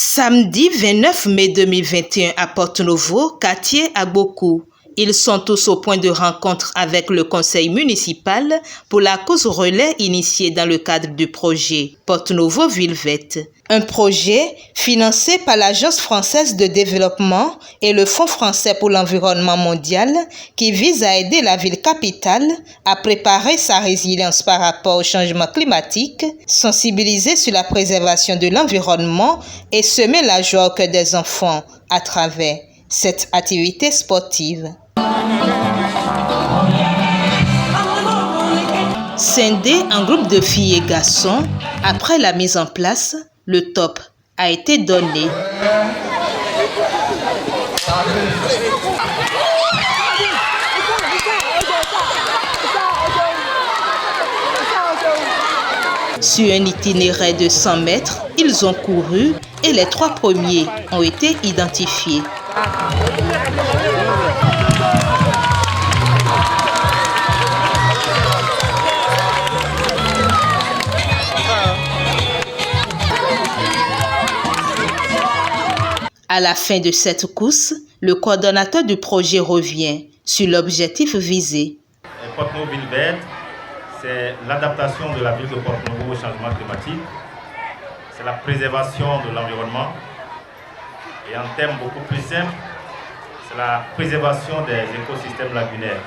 Samedi 29 mai 2021 à Porto-Novo, quartier Agbokou. Ils sont tous au point de rencontre avec le conseil municipal pour la cause relais initiée dans le cadre du projet Porto-Novo Ville Verte. Un projet financé par l'Agence française de développement et le Fonds français pour l'environnement mondial qui vise à aider la ville capitale à préparer sa résilience par rapport au changement climatique, sensibiliser sur la préservation de l'environnement et semer la joie au cœur des enfants à travers cette activité sportive. Scindé en groupe de filles et garçons, après la mise en place, le top a été donné. Sur un itinéraire de 100 mètres, ils ont couru et les 3 premiers ont été identifiés. À la fin de cette course, le coordonnateur du projet revient sur l'objectif visé. Porto-Novo Ville Verte, c'est l'adaptation de la ville de Porto-Novo au changement climatique, c'est la préservation de l'environnement et en termes beaucoup plus simples, c'est la préservation des écosystèmes lagunaires.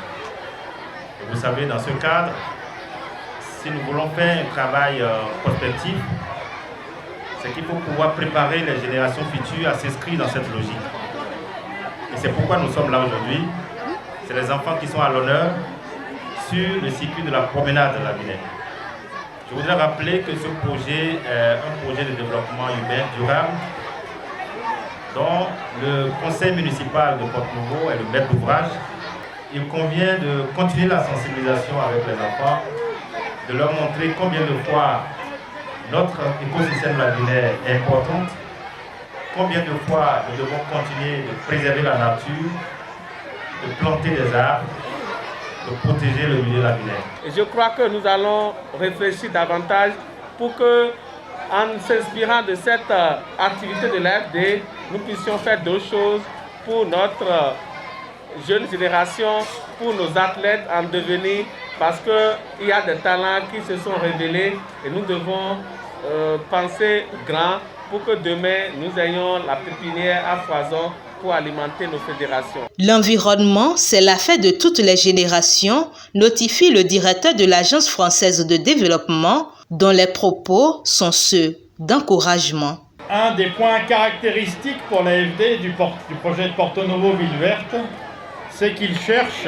Et vous savez, dans ce cadre, si nous voulons faire un travail prospectif, c'est qu'il faut pouvoir préparer les générations futures à s'inscrire dans cette logique. Et c'est pourquoi nous sommes là aujourd'hui. C'est les enfants qui sont à l'honneur sur le circuit de la promenade lagunaire. Je voudrais rappeler que ce projet est un projet de développement urbain durable dont le conseil municipal de Porto-Novo est le maître d'ouvrage. Il convient de continuer la sensibilisation avec les enfants, de leur montrer combien de fois notre écosystème lagunaire est important, combien de fois nous devons continuer de préserver la nature, de planter des arbres, de protéger le milieu lagunaire. Je crois que nous allons réfléchir davantage pour que, en s'inspirant de cette activité de l'AFD, nous puissions faire d'autres choses pour notre jeune génération, pour nos athlètes en devenir, parce qu'il y a des talents qui se sont révélés et nous devons penser grand pour que demain nous ayons la pépinière à foison pour alimenter nos fédérations. L'environnement, c'est l'affaire de toutes les générations, notifie le directeur de l'Agence française de développement, dont les propos sont ceux d'encouragement. Un des points caractéristiques pour l'AFD du projet de Porto-Novo Ville Verte, c'est qu'il cherche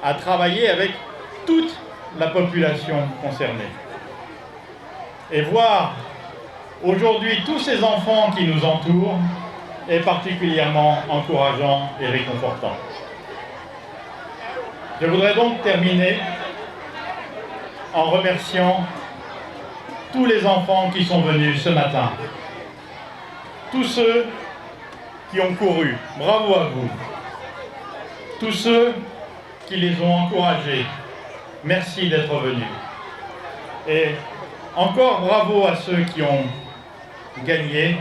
à travailler avec toute la population concernée. Et voir aujourd'hui tous ces enfants qui nous entourent est particulièrement encourageant et réconfortant. Je voudrais donc terminer en remerciant tous les enfants qui sont venus ce matin. Tous ceux qui ont couru, bravo à vous. Tous ceux qui les ont encouragés, merci d'être venus. Et encore bravo à ceux qui ont gagné,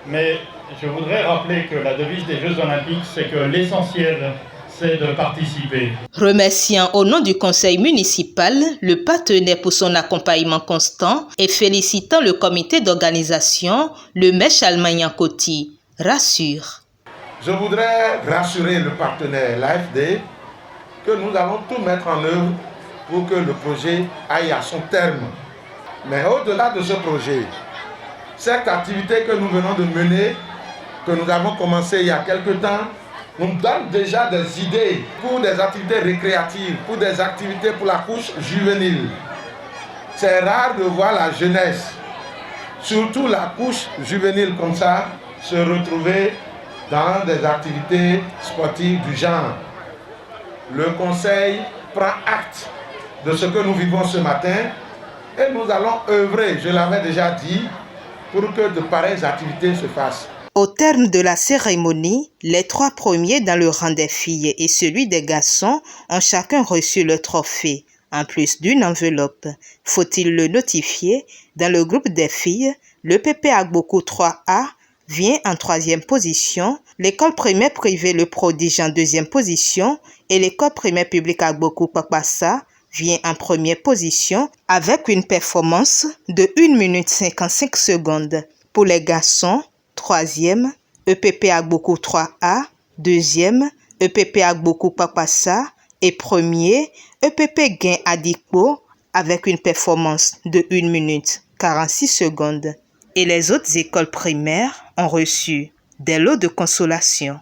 mais je voudrais rappeler que la devise des Jeux Olympiques, c'est que l'essentiel, c'est de participer. Remerciant au nom du conseil municipal le partenaire pour son accompagnement constant et félicitant le comité d'organisation, le maire Chalmagnan-Coty rassure. Je voudrais rassurer le partenaire, l'AFD, que nous allons tout mettre en œuvre pour que le projet aille à son terme. Mais au-delà de ce projet, cette activité que nous venons de mener, que nous avons commencé il y a quelque temps, nous donne déjà des idées pour des activités récréatives, pour des activités pour la couche juvénile. C'est rare de voir la jeunesse, surtout la couche juvénile comme ça, se retrouver dans des activités sportives du genre. Le conseil prend acte de ce que nous vivons ce matin et nous allons œuvrer, je l'avais déjà dit, pour que de pareilles activités se fassent. Au terme de la cérémonie, les 3 premiers dans le rang des filles et celui des garçons ont chacun reçu le trophée, en plus d'une enveloppe. Faut-il le notifier? Dans le groupe des filles, le PP Agbokou 3A vient en 3e position, l'école primaire privée Le Prodige en 2e position et l'école primaire publique Agbokou Papassa vient en 1re position avec une performance de 1 minute 55 secondes. Pour les garçons, 3e, EPP Agbokou 3A, 2e, EPP Agbokou Papassa et 1er, EPP Gain Adikpo avec une performance de 1 minute 46 secondes. Et les autres écoles primaires ont reçu des lots de consolation.